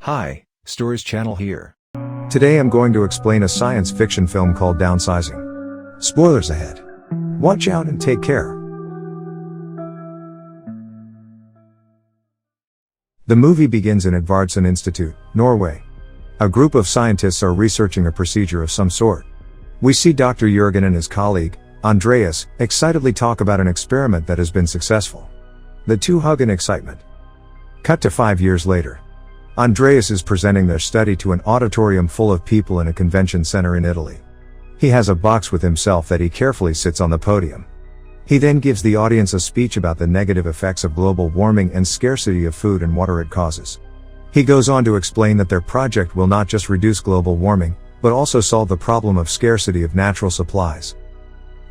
Hi, Stories Channel here. Today I'm going to explain a science fiction film called Downsizing. Spoilers ahead. Watch out and take care. The movie begins in Attribution Institute, Norway. A group of scientists are researching a procedure of some sort. We see Dr. Jürgen and his colleague, Andreas, excitedly talk about an experiment that has been successful. The two hug in excitement. Cut to 5 years later. Andreas is presenting their study to an auditorium full of people in a convention center in Italy. He has a box with himself that he carefully sits on the podium. He then gives the audience a speech about the negative effects of global warming and scarcity of food and water it causes. He goes on to explain that their project will not just reduce global warming, but also solve the problem of scarcity of natural supplies.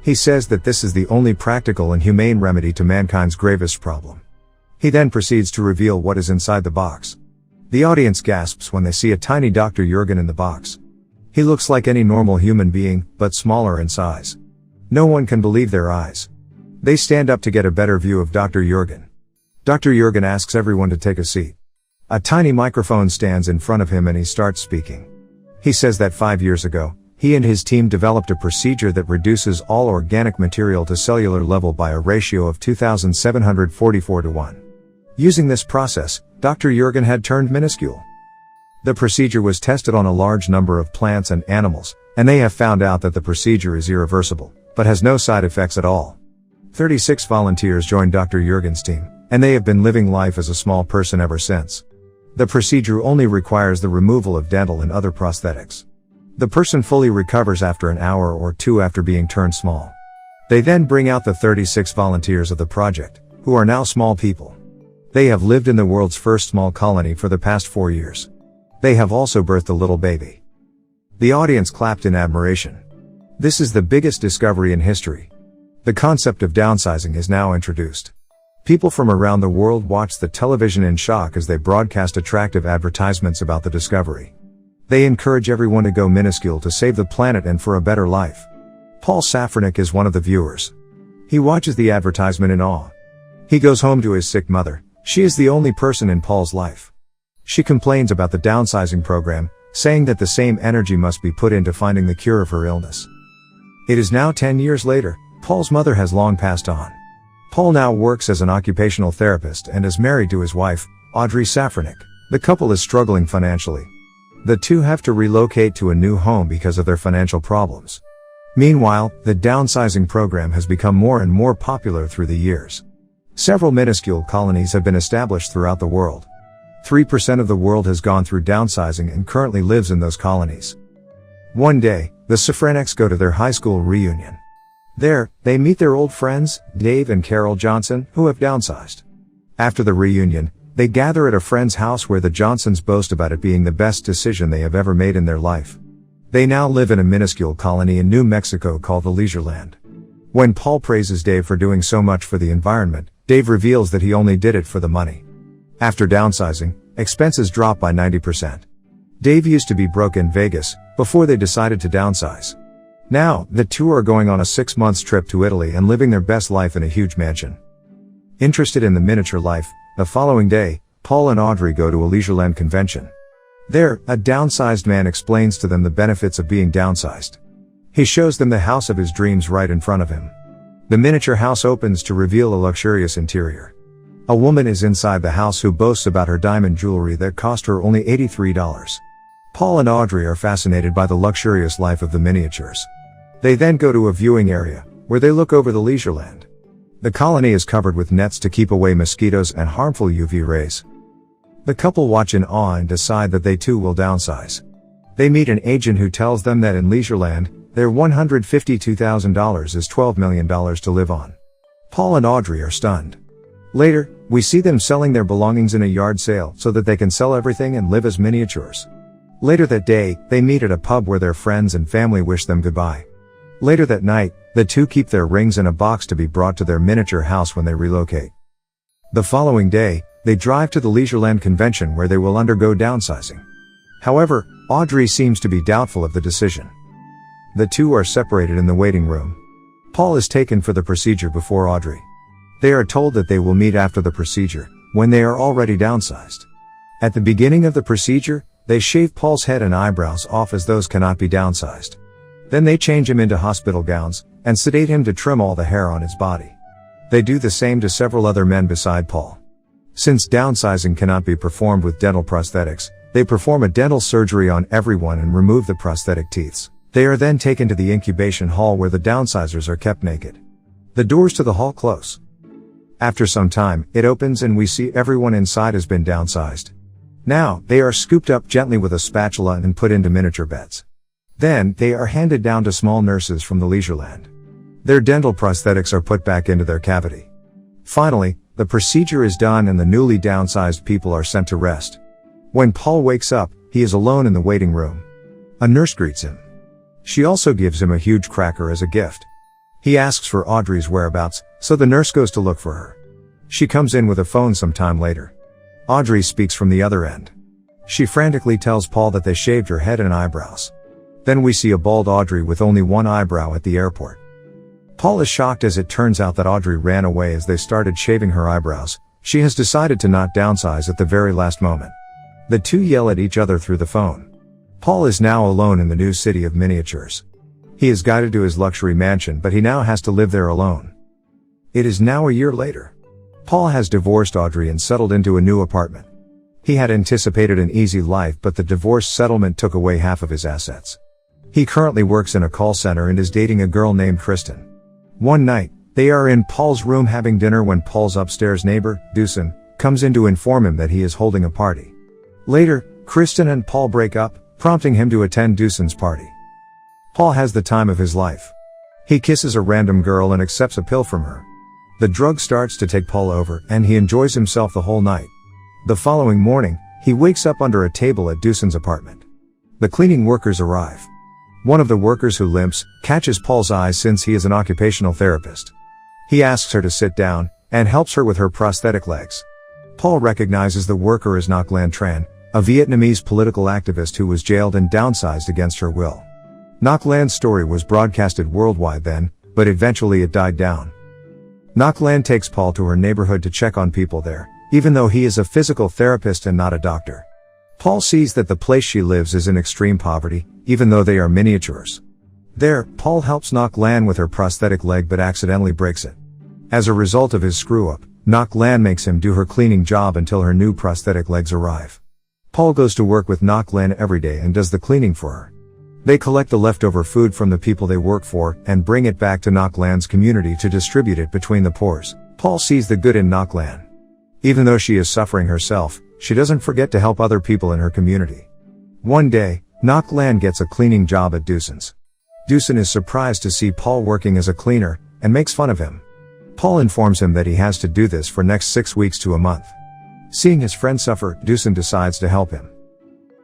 He says that this is the only practical and humane remedy to mankind's gravest problem. He then proceeds to reveal what is inside the box. The audience gasps when they see a tiny Dr. Jürgen in the box. He looks like any normal human being, but smaller in size. No one can believe their eyes. They stand up to get a better view of Dr. Jürgen. Dr. Jürgen asks everyone to take a seat. A tiny microphone stands in front of him and he starts speaking. He says that 5 years ago, he and his team developed a procedure that reduces all organic material to cellular level by a ratio of 2,744 to 1. Using this process, Dr. Jürgen had turned minuscule. The procedure was tested on a large number of plants and animals, and they have found out that the procedure is irreversible, but has no side effects at all. 36 volunteers joined Dr. Jürgen's team, and they have been living life as a small person ever since. The procedure only requires the removal of dental and other prosthetics. The person fully recovers after an hour or two after being turned small. They then bring out the 36 volunteers of the project, who are now small people. They have lived in the world's first small colony for the past 4 years. They have also birthed a little baby. The audience clapped in admiration. This is the biggest discovery in history. The concept of downsizing is now introduced. People from around the world watch the television in shock as they broadcast attractive advertisements about the discovery. They encourage everyone to go minuscule to save the planet and for a better life. Paul Safranek is one of the viewers. He watches the advertisement in awe. He goes home to his sick mother. She is the only person in Paul's life. She complains about the downsizing program, saying that the same energy must be put into finding the cure of her illness. It is now 10 years later. Paul's mother has long passed on. Paul now works as an occupational therapist and is married to his wife, Audrey Safranek. The couple is struggling financially. The two have to relocate to a new home because of their financial problems. Meanwhile, the downsizing program has become more and more popular through the years. Several minuscule colonies have been established throughout the world. 3% of the world has gone through downsizing and currently lives in those colonies. One day, the Safraneks go to their high school reunion. There, they meet their old friends, Dave and Carol Johnson, who have downsized. After the reunion, they gather at a friend's house where the Johnsons boast about it being the best decision they have ever made in their life. They now live in a minuscule colony in New Mexico called the Leisure Land. When Paul praises Dave for doing so much for the environment, Dave reveals that he only did it for the money. After downsizing, expenses drop by 90%. Dave used to be broke in Vegas, before they decided to downsize. Now, the two are going on a 6-month trip to Italy and living their best life in a huge mansion. Interested in the miniature life, the following day, Paul and Audrey go to a Leisureland convention. There, a downsized man explains to them the benefits of being downsized. He shows them the house of his dreams right in front of him. The miniature house opens to reveal a luxurious interior. A woman is inside the house who boasts about her diamond jewelry that cost her only $83. Paul and Audrey are fascinated by the luxurious life of the miniatures. They then go to a viewing area, where they look over the Leisureland. The colony is covered with nets to keep away mosquitoes and harmful UV rays. The couple watch in awe and decide that they too will downsize. They meet an agent who tells them that in Leisureland, their $152,000 is $12 million to live on. Paul and Audrey are stunned. Later, we see them selling their belongings in a yard sale so that they can sell everything and live as miniatures. Later that day, they meet at a pub where their friends and family wish them goodbye. Later that night, the two keep their rings in a box to be brought to their miniature house when they relocate. The following day, they drive to the Leisureland convention where they will undergo downsizing. However, Audrey seems to be doubtful of the decision. The two are separated in the waiting room. Paul is taken for the procedure before Audrey. They are told that they will meet after the procedure, when they are already downsized. At the beginning of the procedure, they shave Paul's head and eyebrows off as those cannot be downsized. Then they change him into hospital gowns, and sedate him to trim all the hair on his body. They do the same to several other men beside Paul. Since downsizing cannot be performed with dental prosthetics, they perform a dental surgery on everyone and remove the prosthetic teeth. They are then taken to the incubation hall where the downsizers are kept naked. The doors to the hall close. After some time, it opens and we see everyone inside has been downsized. Now, they are scooped up gently with a spatula and put into miniature beds. Then, they are handed down to small nurses from the Leisureland. Their dental prosthetics are put back into their cavity. Finally, the procedure is done and the newly downsized people are sent to rest. When Paul wakes up, he is alone in the waiting room. A nurse greets him. She also gives him a huge cracker as a gift. He asks for Audrey's whereabouts, so the nurse goes to look for her. She comes in with a phone some time later. Audrey speaks from the other end. She frantically tells Paul that they shaved her head and eyebrows. Then we see a bald Audrey with only one eyebrow at the airport. Paul is shocked as it turns out that Audrey ran away as they started shaving her eyebrows. She has decided to not downsize at the very last moment. The two yell at each other through the phone. Paul is now alone in the new city of miniatures. He is guided to his luxury mansion, but he now has to live there alone. It is now a year later. Paul has divorced Audrey and settled into a new apartment. He had anticipated an easy life, but the divorce settlement took away half of his assets. He currently works in a call center and is dating a girl named Kristen. One night, they are in Paul's room having dinner when Paul's upstairs neighbor, Dusan, comes in to inform him that he is holding a party. Later, Kristen and Paul break up, prompting him to attend Dusan's party. Paul has the time of his life. He kisses a random girl and accepts a pill from her. The drug starts to take Paul over, and he enjoys himself the whole night. The following morning, he wakes up under a table at Dusan's apartment. The cleaning workers arrive. One of the workers, who limps, catches Paul's eye since he is an occupational therapist. He asks her to sit down, and helps her with her prosthetic legs. Paul recognizes the worker as Ngoc Lan Tran, a Vietnamese political activist who was jailed and downsized against her will. Ngoc Lan's story was broadcasted worldwide then, but eventually it died down. Ngoc Lan takes Paul to her neighborhood to check on people there, even though he is a physical therapist and not a doctor. Paul sees that the place she lives is in extreme poverty, even though they are miniatures. There, Paul helps Ngoc Lan with her prosthetic leg but accidentally breaks it. As a result of his screw-up, Ngoc Lan makes him do her cleaning job until her new prosthetic legs arrive. Paul goes to work with Ngoc Lan every day and does the cleaning for her. They collect the leftover food from the people they work for and bring it back to Ngoc Lan's community to distribute it between the poor. Paul sees the good in Ngoc Lan. Even though she is suffering herself, she doesn't forget to help other people in her community. One day, Ngoc Lan gets a cleaning job at Dusan's. Dusan is surprised to see Paul working as a cleaner, and makes fun of him. Paul informs him that he has to do this for next 6 weeks to a month. Seeing his friend suffer, Dusan decides to help him.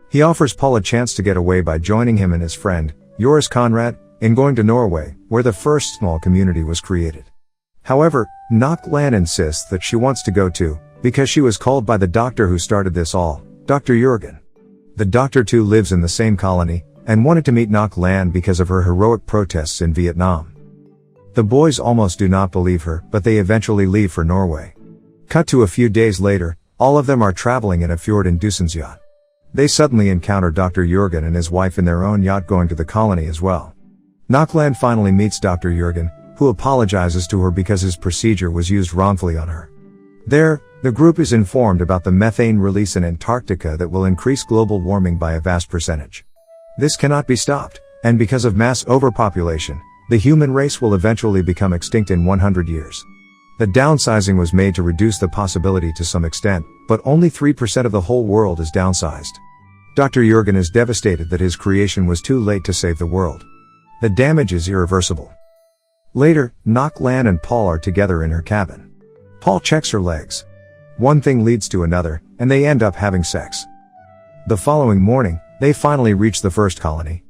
He offers Paul a chance to get away by joining him and his friend, Joris Conrad, in going to Norway, where the first small community was created. However, Ngoc Lan insists that she wants to go too, because she was called by the doctor who started this all, Dr. Jurgen. The doctor too lives in the same colony, and wanted to meet Ngoc Lan because of her heroic protests in Vietnam. The boys almost do not believe her, but they eventually leave for Norway. Cut to a few days later, all of them are traveling in a fjord in Dusan's yacht. They suddenly encounter Dr. Jurgen and his wife in their own yacht going to the colony as well. Ngoc Lan finally meets Dr. Jurgen, who apologizes to her because his procedure was used wrongfully on her. There, the group is informed about the methane release in Antarctica that will increase global warming by a vast percentage. This cannot be stopped, and because of mass overpopulation, the human race will eventually become extinct in 100 years. The downsizing was made to reduce the possibility to some extent, but only 3% of the whole world is downsized. Dr. Jurgen is devastated that his creation was too late to save the world. The damage is irreversible. Later, Ngoc Lan and Paul are together in her cabin. Paul checks her legs. One thing leads to another, and they end up having sex. The following morning, they finally reach the first colony.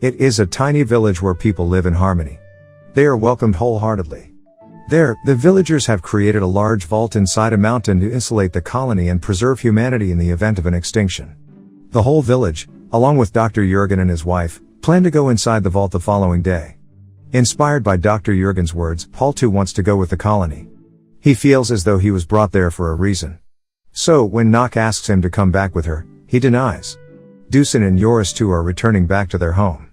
It is a tiny village where people live in harmony. They are welcomed wholeheartedly. There, the villagers have created a large vault inside a mountain to insulate the colony and preserve humanity in the event of an extinction. The whole village, along with Dr. Jurgen and his wife, plan to go inside the vault the following day. Inspired by Dr. Jurgen's words, Paul too wants to go with the colony. He feels as though he was brought there for a reason. So, when Knock asks him to come back with her, he denies. Deucin and Yoris too are returning back to their home.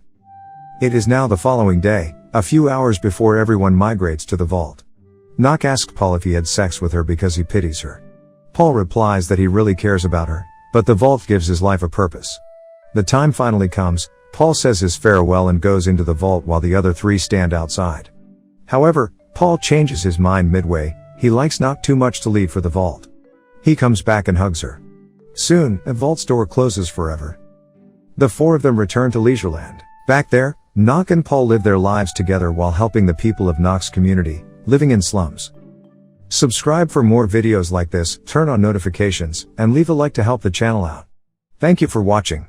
It is now the following day, a few hours before everyone migrates to the vault. Knock asks Paul if he had sex with her because he pities her. Paul replies that he really cares about her, but the vault gives his life a purpose. The time finally comes, Paul says his farewell and goes into the vault while the other three stand outside. However, Paul changes his mind midway, he likes Knock too much to leave for the vault. He comes back and hugs her. Soon, the vault's door closes forever. The four of them return to Leisureland. Back there, Knock and Paul live their lives together while helping the people of Knock's community, living in slums. Subscribe for more videos like this, turn on notifications, and leave a like to help the channel out. Thank you for watching.